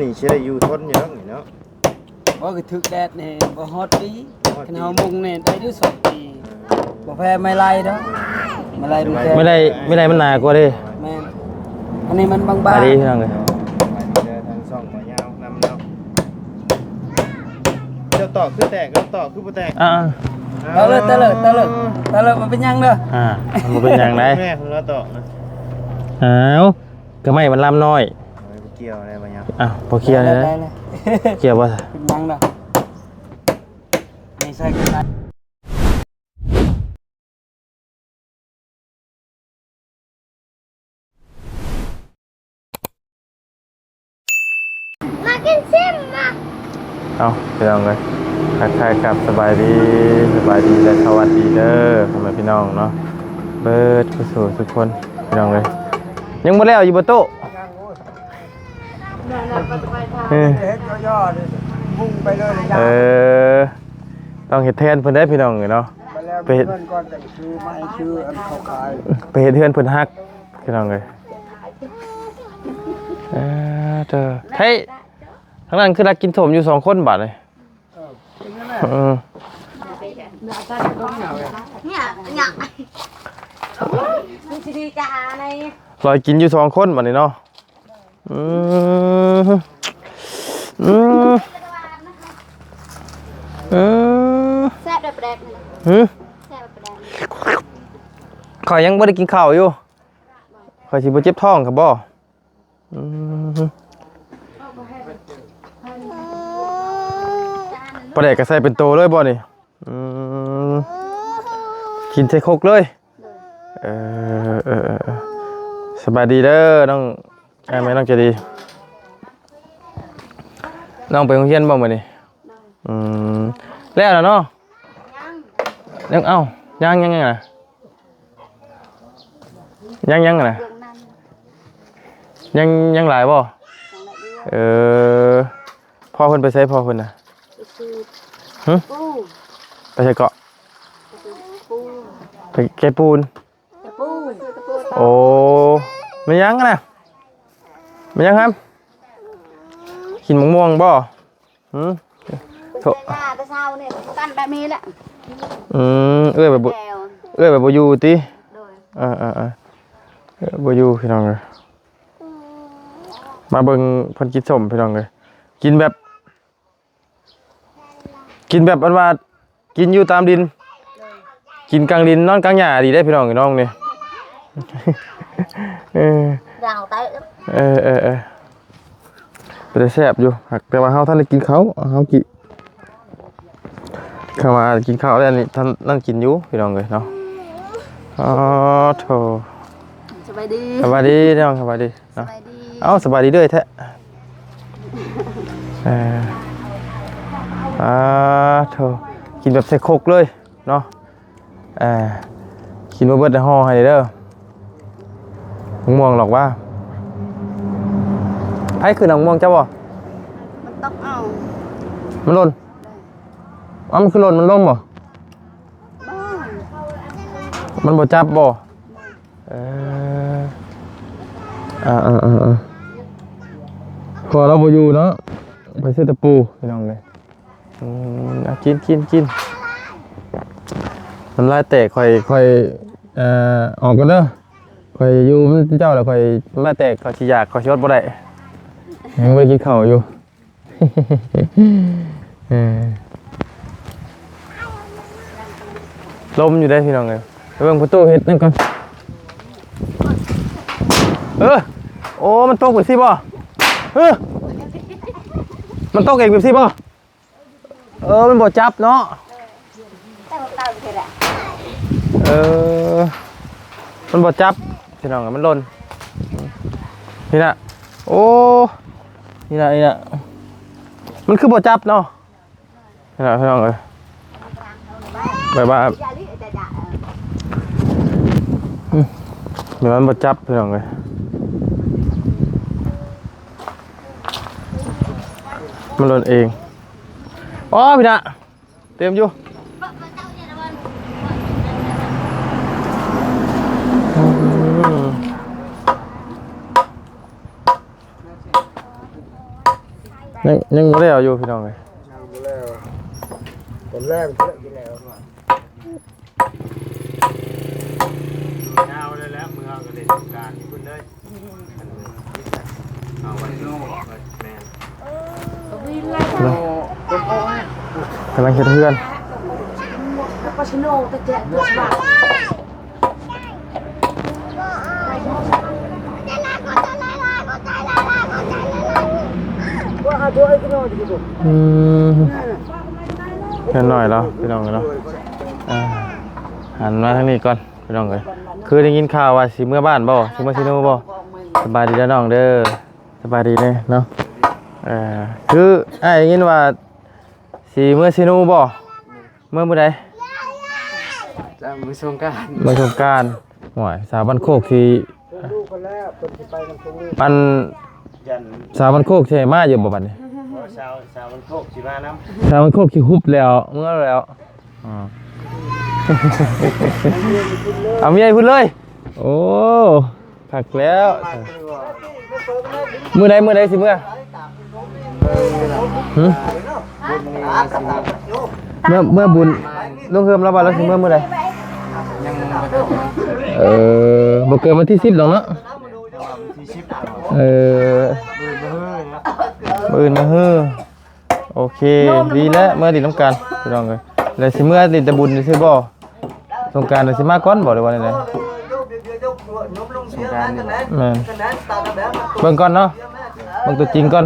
นี่เชื่ออยู่ทนเยอะนี่เนาะว่าคือถึกแดดนี่บ่ฮอดปีคันเฮามุงนี่ได้อยู่2 ปีบ่แพ้ไม่ไล่ดอกไม่ไล่ดูแค่ไม่ได้มันหนากว่าดิแม่นอันนี้มันบางๆ ไปดีพี่น้องเลย ทางซ่องมายาวนำเนาะเจ้าต่อคือแตกแล้วต่อคือบ่แตกตะเลยมันเป็นยังเด้อมันเป็นยังไงแม่ของเราต่อนะก็ไม่มันลำน้อยเกี่ยวอะไรมาเนี่ยพอเคลียร์เลยนะเกี่ยวป่ะเป็นยังเด้อนี่ใส่กันได้มากินซิมมาพี่น้องเลยทักทายกับสบายดีและสวัสดีเด้อพ่อแม่พี่น้องเนาะเบิร์ดผู้สู่ทุกคนพี่น้องเลยยังบ่แล้วอยู่บนโต๊ะเฮ็ดย่อๆมุ่งไปเลยต้องเฮ็ดแทนเพิ่นได้พี่น้องเนาะไปเฮ็ดเพิ่นก่อนแต่ชื่อไม่ชื่ออันเขาขายไปเฮ็ดเฮือนเพิ่นฮักพี่น้องเลยเฮ้ยทั้งนั้นคือรักกินสมอยู่2 คนบาดเลยเนี่ยมันจะดีจ้าในลอยกินอยู่2 คนบาดนี้เนาะแซ่บแบบแดกแซ่บแบบแดกข่อยยังบ่ได้กินข้าวอยู่ข่อยสิบ่เจ็บท้องครับบ่ปลาแดกก็ใส่เป็นโตเลยบ่นี่กินใส่ครกเลยสบายดีเด้อน้องแม่น้องใจดีน้องไปโรงเรียนบ่มื้อนี้แล้วล่ะเนาะยังยังน่ะยังน่ะยังหลายบ่พ่อเพิ่นไปใช้พ่อเพิ่นน่ะไปใช้เกาะไปแกปูนโอ้มันยังน่ะมันยังครับกินมะม่วงบ่โถแต่เช้าเนี่ยกันแบบนี้แหละเอ้ยแบบบ่อยู่ติบ่อยู่พี่น้องเอ้ยมาเบิ่งเพิ่นกินส้มพี่น้องเอ้ยกินแบบอันว่ากินอยู่ตามดินกินกลางดินนอนกลางหญ้าดีได้พี่น้องน้องนี่ดาวไตไปได้แซ่บอยู่แต่ว่าเฮาท่านได้กินข้าวเฮากินเข้ามากินข้าวแล้วนี่ท่านนั่นกินอยู่พี่น้องเอ้ยเนาะโธ่สบายดีน้องสบายดีเนาะสบายดีด้วยแท้โธ่กินแบบใส่ครกเลยเนาะกินมาเบิดในห่อให้เด้อม่วงหรอกว่าไผคือหนังม่วงเจ้าบ่มันต้องเอามันหล่นมันคือหล่นมันล้มบ่มันบ่จับบ่พอเราบ่อยู่เนาะไปซื้อตะปูพี่น้องเลยกินมันลายแตกค่อยออกกันเด้อค่อยอยู่มันเจ้าแล้วค่อยลายแตกค่อยสิอยากค่อยสิอดบ่ได้ยังบ่ได้กินข้าวอยู่ลมอยู่ได้พี่น้องเลยไปเบิ่งประตูเฮ็ดนั่นก่อนโอ้มันตกแบบซี่บ่มันตกเองแบบซี่บ่มันบ่จับเนาะมันบ่จับพี่น้องมันหล่นนี่น่ะโอ้นี่น่ะมันคือบ่จับเนาะนี่น่ะพี่น้องเอ้ยแบบว่าเดี๋ยวมันบ่จับพี่น้องเอ้ยมันหล่นเองพี่น่ะเต็มอยู่ ยังบ่ได้เอาอยู่พี่น้องเอ้ย ตอนแรกเลิกอยู่แล้ว ยาวเลยแล้วมือเอาก็ได้ทำการที่คุณเลยเอาไว้โน่แม่ กำลังเฮ็ดเฮือน ก็ชิโน่ตะเกียบตัวฉบับ อืมเพิ่นหน่อยแล้วพี่น้องเนาะหันมาทางนี้ก่อนพี่น้องเอ้ยคือได้ยินข่าวว่าสิเมื่อบ้านบ่สิมาซิโนบ่สบายดีเด้อน้องเด้อสบายดีเด้เนาะคืออ้ายได้ยินว่าสิเมื่อซิโนบ่เมื่อมื้อใด จะมือสงการ มาชมการหวยสาวบ้านโคกที่ ลูกกันแล้วคนที่ไปกันตรงนี้ ปัน ยัน สาวบ้านโคกใช่มาอยู่บ่บัดนี้ ชาวมันโคกสิมาน้ สาวบ้านโคกที่ฮุบแล้วเมื่อแล้วอ๋อ เอาเมียให้พูดเลยโอ้ผักแล้วมื้อใดสิมื้อหึเมื่อบุญลงเฮิมแล้วบ่แล้วสิมื้อใดบ่เกินวันที่10หรอกเนาะ ำที่ชิป อื่นมาเฮ้อโอเคดีแล้วเมื่อดินน้ำกันพี่น้องเลยแล้วสิเมื่อดินตะบุญนี่ซื้อบ่สงกรานต์สิมาก่อนบ่ได้ว่าได้แม่นเบิ่งก่อนเนาะเบิ่งตัวจริงก่อน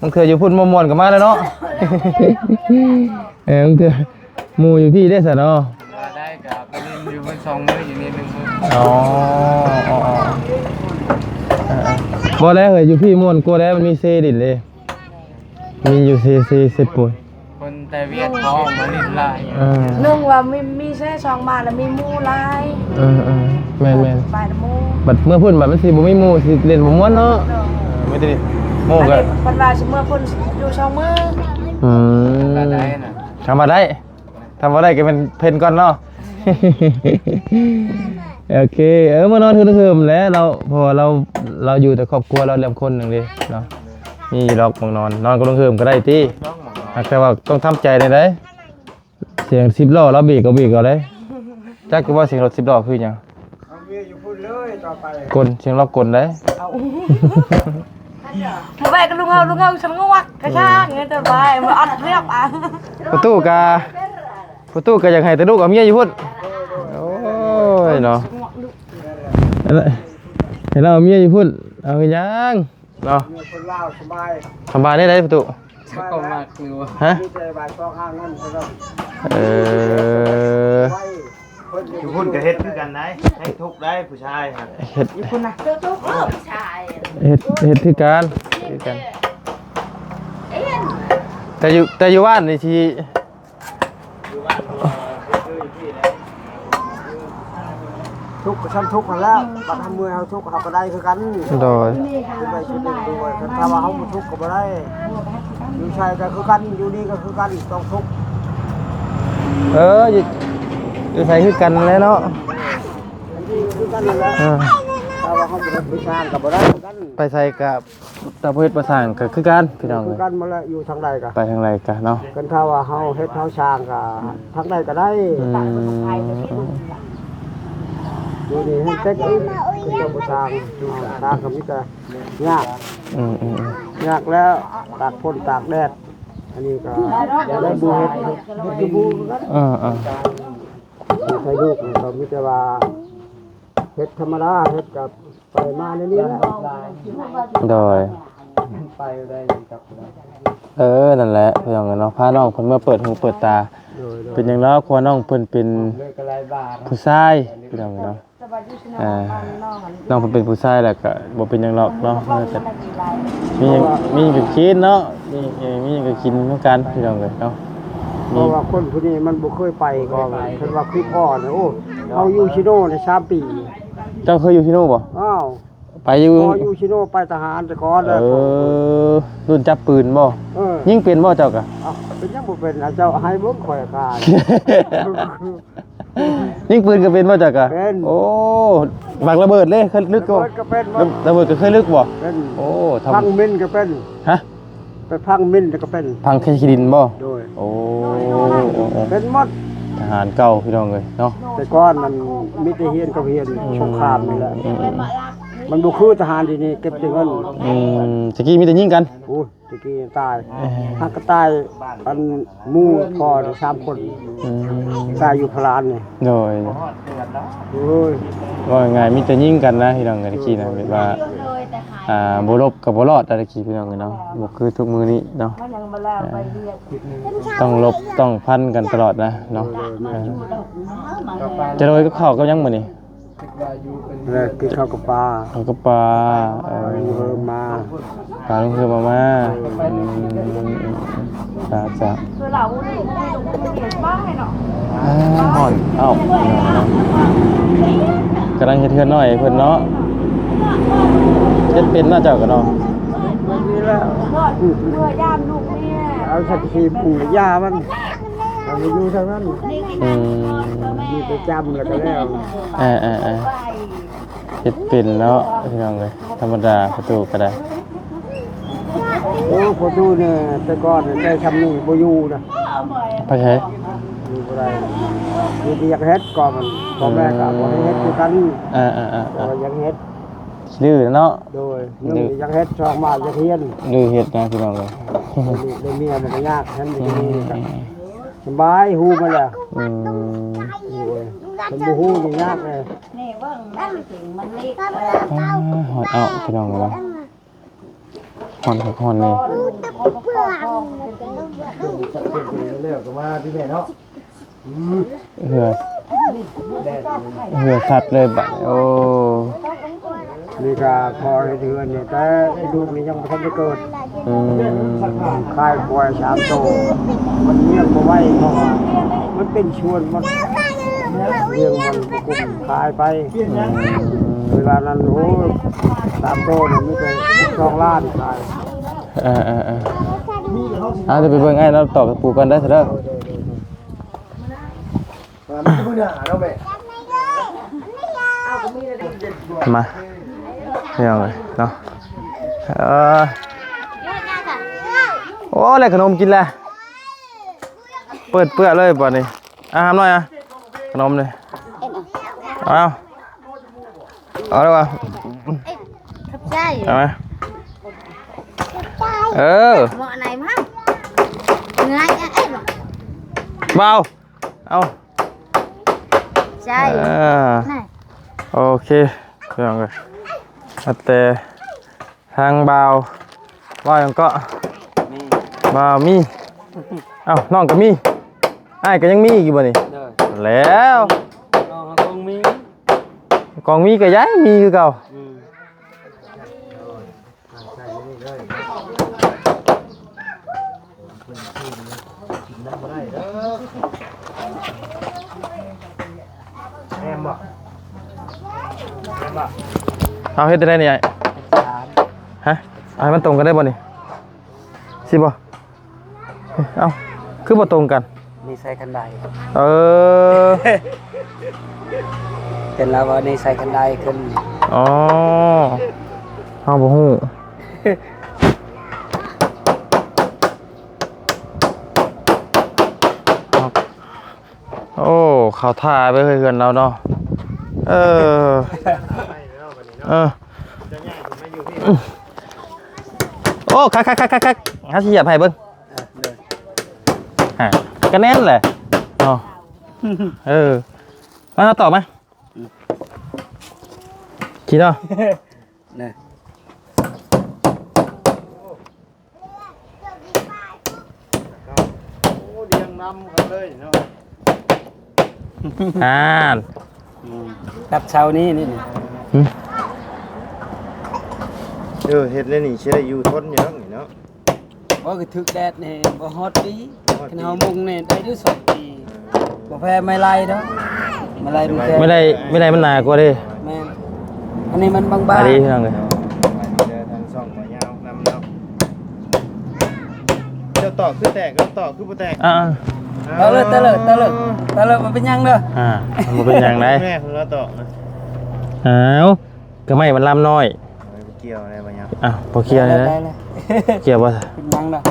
มึงเคยอยู่พุ่นม่วนๆก็มาแล้วเนาะ มึงเคยหมู่อยู่พี่ได้ซะเนาะ ได้กับไปเล่นอยู่บน2มื้ออยู่นี่1มื้อ อ๋อบ่แล้วเฮ้ยอยู่พี่ม่วนกว่าแล้วมันมีเซดินเลยมีอยู่เซป่วย คนแต่เวียดเขามาเล่นลาย นึ่งว่ามีแค่ช่องมาแล้วมีหมูลาย แม่น ไปละหมู บัดเมื่อพุ่นบัดมันสิบ่มีหมู่สิเล่นบ่ม่วนเนาะไม่ได้หมู่ก็ ปันว่าสิเมื่อคนอยู่ช่องมือ ก็ได้น่ะ ทำมาได้ก็เป็นเพิ่นก่อนเนาะ โอเคมานอนคืนคืนแล้วเราพอเราอยู่แต่ครอบครัวเราเลี้ยงคนหนึงดิเนาะมีล็อกมานอนก็ลงคืนก็ได้ติแต่ว่าต้องทำใจได้เด้เสียง10ล้อเราเบรกก็เบรกเอาเลยจักว่าเสียงรถ10ล้อคือหยัง เอาเวียอยู่พุ่นเลยต่อไป กลเสียงล็อกกลได้ มาแบกกับลุงเฮาฉันก็วักกระชากเงี้ยแต่ไปมาอัดเรียบอ่ะ ประตูก็อยากให้แต่ลูกเอาเมียอยู่พุ่นโอ้ยเนาะเห็นเราเอาเมียอยู่พุ่นเอาอีหยังเนาะ คนลาวสบาย สบายได้ประตู ก็มากอยู่ ฮะ มีใจบาดต้องห้างนั่นครับ เออ ไปคน อยู่พุ่นกับเฮ็ดคือกันได้ให้ทุกได้ผู้ชายครับ เฮ็ด ตุ๊กชาย เฮ็ดที่การแต่อยู่บ้านนี่สิ ทุกข์ชั้นทุกข์มาแล้วบัดทำมือเขาทุกข์เขาก็ได้คือกัน โดย ไปชุดหนึ่งด้วยถ้าว่าเขาบ่ทุกข์ก็บ่ได้อยู่ชายก็คือกันอยู่นี่ก็คือกันต้องทุกข์ อยู่ใส่คือกันแล้วเนาะ คือกันนั่นแหละ เออ ถ้าว่าเขาบ่ได้ไปสร้างก็บ่ได้คือกัน ไปใส่กับตะเพ็ดประสานก็คือกันพี่น้อง คื เอ้ อย กันมาแล้วอยู่ทางใดก็ ไปทางไรกันเนาะ กันถ้าว่าเฮาเฮ็ดเฮาสร้างก็ทางใดก็ได้อยู่นี่ให้เต็กอีกคือต้องบ่สร้างสร้างก็มีแต่ยาก ยากแล้วตากฝนตากแดดอันนี้ก็อย่าได้บูเฮ็ดคือบูกัน ใช้ลูกเรามีแต่ว่าเฮ็ดธรรมดาเฮ็ดกับไปมาในนี้แหละ โดย ไปได้กับ นั่นแหละพี่น้องเนาะพาน้องเพิ่นมาเปิดหูเปิดตา โดย เป็นอย่างแล้วควรน้องเพิ่นเป็น เลยก็หลายบาท ผู้ชายพี่น้องเนาะน้องเพิ่นเป็นผู้ชายแหละก็บ่เป็นหยังหรอกเนาะแต่มีหยังก็กินเนาะมีหยังก็กินเหมือนกันพี่น้องเอ้ยเนาะ เพราะว่าคนผู้นี้มันบ่เคยไปก็เพิ่นว่าคือพ่อเนี่ยโอ้เฮาอยู่ชิโน่ได้3ปี เจ้าเคยอยู่ที่นู่นบ่ อ้าว ไปอยู่ พออยู่ชิโน่ไปทหารแต่ก่อนแล้ว รุ่นจับปืนบ่ ยิงเป็นบ่เจ้าก็ อ้าวเป็นยังบ่เป็นเจ้าให้เบิ่งข่อยกา ยิงปืนก็เป็นบ่เจ้าก็ เป็น โอ้หมักระเบิดเลยเคยลึกบ่ ก็เป็น ระเบิดก็เคยลึกบ่ เป็น โอ้ ทั้งมินก็เป็น ฮะ ไปพังมิ้นแล้วก็เป็น พังขี้ดินบ่ โดย โอ้ เป็นหมด ทหารเก่าพี่น้องเลยเนาะ แต่ก่อนมันมีแต่เฮียนกับเฮียนสงครามนี่แหละมันบ่คือทหารที่นี่เก็บแต่เงิน ตะกี้มีแต่ยิงกัน โอ้ยตะกี้ตายหักก็ตายอันหมู่พ่อนี่3คนตายอยู่พลานนี่ โดย โอ้ย ว่าไงมีแต่ยิงกันนะพี่น้องตะกี้นะแบบว่าบ่ลบกับบ่รอดตะกี้พี่น้องเนาะบ่คือทุกมื้อนี้เนาะ มันยังมาแล้วไปเรียน ต้องลบต้องพันกันตลอดนะเนาะจะโดยกับข้าวกับยังมื้อนี้ แล้วกินข้าวกับปลา ข้าวกับปลา มา ปลาลุงคือมาจ้า คือเราเนี่ยมันเห็นบ้างไงเนาะ ห่อนเอ้ากำลังเฮ็ดเทือนน้อยเพิ่นเนาะเฮ็ดเป็นน่าเจ้าก็เนาะ มันมีแล้ว เมื่อย่ามลูกเนี่ย เอาสักทีปู่ยามันเอาไปอยู่ทางนั้น มีไปจำแล้วก็แล้ว เฮ็ดเป็นเนาะพี่น้องเอ้ยธรรมดาประตูก็ได้ โอ้พอดูเนี่ยแต่ก่อนได้ทำนี่บ่อยู่นะ ไปใช้ อยู่บ่ได้มีที่อยากเฮ็ดก่อนมันพ่อแม่ก็บ่ให้เฮ็ดคือกันก็อยากเฮ็ด ดื้อเนาะ โดยนึงอยากเฮ็ดช่องมาอยากเรียน ดื้อเฮ็ดนะพี่น้องเอ้ย ได้เมียมันก็ยากฉันนี่ก็สบายฮู้มาแล้วโอ้ยฉันบ่ฮู้นี่ยากเลย นี่เบิ่งนั่นจริงมันเล็ก หอนเอาพี่น้องเนาะหอนนี่ เลิกก็มาพี่แม่เนาะ เหือสัตว์เลยบัดโอ้ นี่ก็พอให้เดือนนี่แต่ลูกนี่ยังบ่ทันได้เกิดคายควาย3โตมันเลี้ยงบ่ไหวเพราะว่ามันเป็นชวนมันเลี้ยงมันกุมคายไปเวลานั้นโอ้3โตนี่มีแต่2ล้านคาย จะไปเบิ่งไอ้เราตอกกับปูก่อนได้เถอะเด้อมาเดี๋ยวเลยเนาะโอ้อะไรขนมกินแล้วเปิดเปื้อเลยบ่นี่ทำหน่อยขนมเลยเอาแล้ววะ ใช่ เอาไหมเหมาะไหนมั้งเงยเอ๊ะ เบาเอา ใช่ไหน โอเคเรื่องเลยแต่ทางเบาว่าอย่างก็เบามีน้องก็มีไอ้ก็ยังมีอยู่บ่นี่แล้วกองมีก็ย้ายมีคือเก่าเอาเฮ็ดได้เนี่ยฮะเอาให้มันตรงกันได้บ่นี่สิบ่เอาคือบ่ตรงกัน นี่ใส่คันได เห็นแล้วว่านี่ใส่คันไดขึ้น อ๋อเฮาบ่ฮู้โอ้เขาท่าไปเฮือนเราเนาะโอ้คักหาสิเหยียบให้เบิ่งก็แน่นแหละเนาะมาต่อไหมคิดเนาะเนี่ยโอ้เรียงนำกันเลยเนาะกับเช้านี้นี่เฮ็ดเลยนี่สิได้อยู่ทนอยู่เนาะ บ่คือถึกแดดนี่บ่ฮอดปีคันเฮามุงนี่ได้อยู่2ปีบ่แพ้ไม่ไล่เนาะไม่ไล่มันแก่ไม่ได้มันหนากว่าดิแม่นอันนี้มันบางๆอันนี้พี่น้องเลย เจอทางช่องบ่ยาวนำเนาะเจ้าตอกคือแตกแล้วตอกคือบ่แตกตะเลิกมันเป็นยังเด้อมันเป็นยังไงแม่ของเราตอกนะก็ไม่มันลำน้อย เกี่ยวอะไรบางอย่าง อ้าวบ่เกี่ยวเลยนะ ได้เลย เกี่ยวบ่ เป็นยังดอก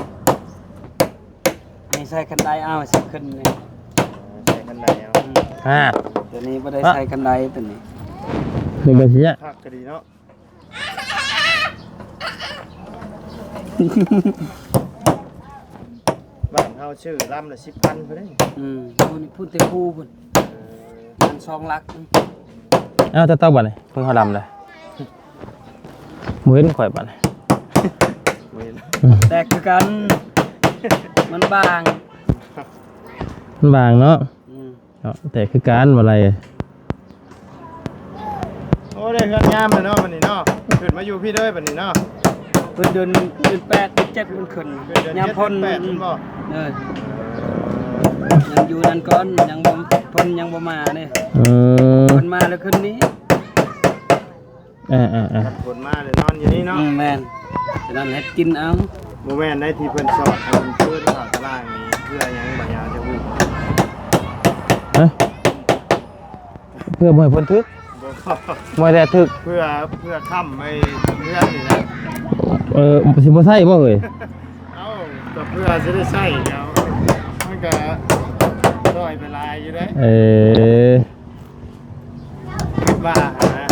นี่ใส่กันไดเอาใส่ขึ้นนี่ ใช้กันไดเอา อ่า ตัวนี้บ่ได้ใส่กันไดตัวนี้ นี่บ่สิเนี่ย พักก็ดีเนาะบ้านเฮาชื่อลำละ10,000พุ่นเด้ พูดพูดแต่คู่พุ่นมัน2ลัก เอ้าตะเต้าบัดนี่เพิ่งเฮาดำเลยบ่เห็นข่อยบัดนี่ เว้น แตกคือกัน มันบาง มันบางเนาะเนาะแต่คือการบ่ไร โอ้ได้เฮือนงามเลยเนาะบัดนี้เนาะขึ้นมาอยู่พี่เด้อบัดนี้เนาะ เพิ่นเดือน8เดือน7มันขึ้น เดือน ยามพ่น 7 8พุ่นบ่ ยังอยู่นั่นก่อนยังบ่พ่นยังบ่มานี่ อืม เพิ่นมาแล้วขึ้นนี้ ๆ ฝนมาเลยนอนอยู่นี่เนาะ แม่นฉะนั้นเฮ็ดกินเอา บ่แม่นได้ที่เพิ่นสอนให้เพิ่นเพิ่นเข้าตารางนี่เพื่อหยังบางอย่างจะฮู้ ๆฮะเพื่อบ่ให้เพิ่นทึก บ่ บ่ได้ทึก เพื่อค้ำไอ้เพื่อนนี่นะ สิบ่ใช่บ่เอ่ย เอ้าก็เพื่อสิได้ใช้เอามันก็ร้อยไปลายอยู่เด้ บ้านะ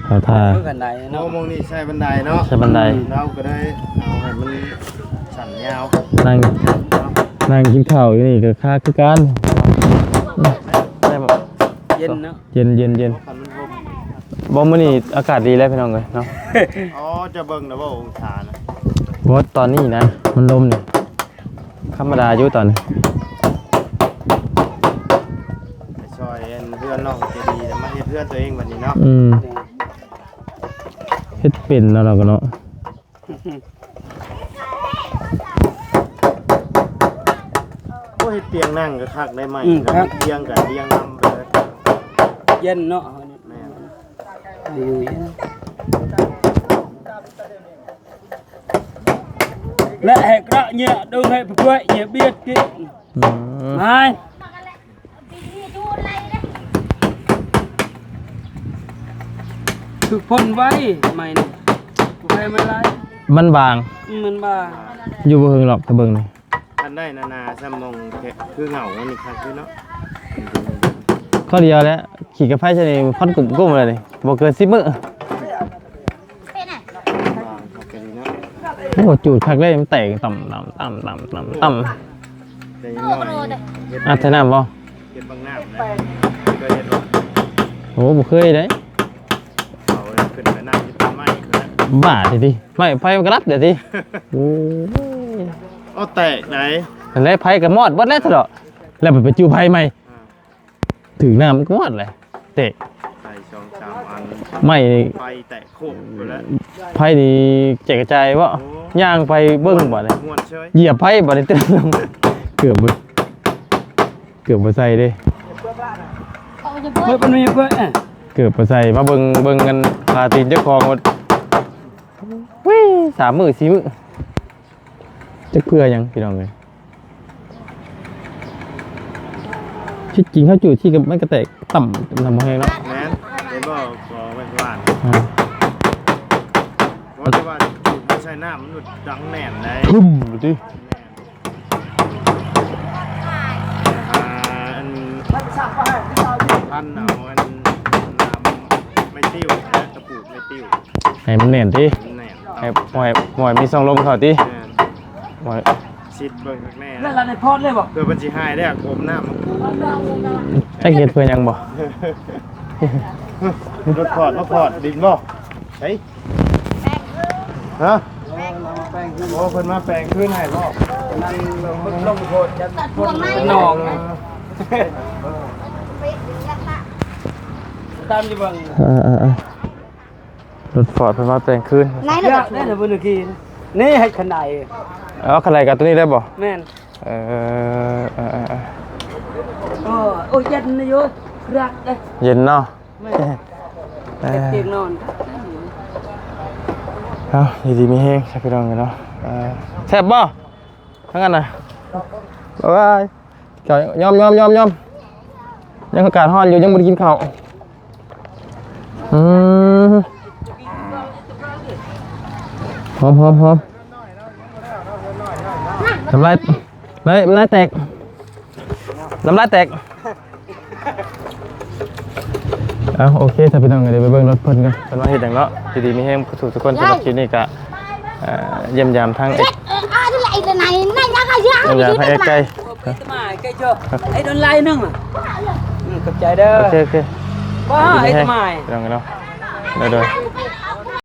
เขาทา เพื่อกันได้ น้อ เนาะ งมงนี่ใช้บันไดเนาะ ใช้บันได เราก็ได้เอาให้มันสั่นยาว นั่งกินข้าวอยู่นี่ก็ค่าคือกันได้บ่ เย็นเนาะ เย็น คันมันพบ บ่มื้อนี้อากาศดีแล้วพี่น้องเอ้ยเนาะ อ๋อจะเบิ่งนะว่าองศานะ บ่ตอนนี้นะมันลมนี่ธรรมดาอยู่ตอนนี้ ไปซอยอันเพื่อนน้องจะดีแต่มาเฮ็ดเพื่อนตัวเองบัดนี้เนาะ เฮ็ดเป็นแล้วเราก็เนาะ โอ้เฮ็ดเตียงนั่งก็คักได้ไหมเตียงกับเตียงนำไปเลย เย็นเนาะ แม่น อยู่และแหกระเนี่ยดูให้พวกเนี่ยเบียดกินไม่คือพ่นไว้ไม่เนี่ยกูให้ไม่ไร มันบาง มันบ้า อยู่บ่เฮิงหรอกตะเบิ่งนี่ คันได้นาซ้ำมงคือเหงาอันนี้คักคือเนาะ ข้อเดียวแล้วขี่กับไผซะนี่ค่อนกลุ่มๆเลยนี่บ่เกิน10มื้อ เป็นอ่ะ คักก็ดีเนาะ โอ้จูดคักเลยมันแตกต่ำแต่ยังน้อยเฮ็ด ใส่น้ำบ่ เฮ็ดบางน้ำนะก็เฮ็ดว่า โอ้บ่เคยเด้ เอาขึ้นไปน้ำที่ต้นไม้ขึ้นแล้ว บ้าดิไม่ไผมันก็รับเดี๋ยวดิโอ้ย เอาแตกไหน นั่นแหละไผก็มอดเบิดแล้วซะดอกแล้วไปจูไผใหม่ถึงน้ำมันก็มอดเลยเตะ ใส่2-3อัน ไม่ ไฟแตกโคกไปแล้ว ไผนี่แจกกระจายว่าย่างไปเบิ่งบ่ได้ ม่วนเฉย เหยียบไผบ่ได้เต็มลงเกือบบ่ใส่เด้ เพื่อนมันมีเพื่อน เกือบบ่ใส่มาเบิ่งกันพาตีนเจ้าของหมดวิ่3มื้อ4มื้อจักเพื่อหยังพี่น้องเอ้ยที่จริงเขาจูดที่กับมันก็แตกต่ำทำบ่แห้งเนาะ แม่นเห็นบ่ก็ไม่ว่านว่าแต่ว่าจุดไม่ใช่น้ำมันหลุดดังแน่นได้ ทุ่มดูดิ อันพันเอาอันน้ำไม่ติ้วนะตะปูไม่ติ้ว ให้มันแน่นติ แน่น ให้ปล่อยมีซองลมเข้าติ แน่น ปล่อย ชิดเบิ่งแน่ แล้วเราในพอดเลยบอก เพื่อบัญชีหายได้อมน้ำมัน จักเฮ็ดเพื่อหยังบ่ รถพอดมาพอดดินบ่เฮ้ยฮะโอ้เพิ่นมาแปลงขึ้นให้บ่ นั่นลงโคตรจะ พวงไม้ นอกตามที่บัง รถฟอร์ดเพิ่นมาแต่งคืน ไหน เย เลย อะได้เลยบุญกีนี่ให้ขนาด เอาคันไหนกับตัวนี้ได้บ่ แม่น เออ โอ้ยเย็นนะโยรักเลย เย็นเนาะ แม่เตียงนอน เอาดีๆมีแฮงใช่พี่น้องกันเนาะแซ่บบ่ทั้งนั้นน่ะบ๊ายบายเจ้ายอม ยังอากาศร้อนอยู่ยังไม่ได้กินข้าวหอมน้ำลายแตกเอาโอเคถ้าพี่น้องเดี๋ยวไปเบิ่งรถเพิ่นกันเป็นว่าเฮ็ดหยังเนาะดีๆมีแฮงผู้ทุกคนสำหรับคลิปนี้ก็เยี่ยมยามทั้งเอกเยี่ยมยามทั้งเอกไกล cái chưa ấy đón like nâng à cặp trái đó โอเค ว้าไอ้ทำไม พี่น้องกันเนาะเดี๋ยว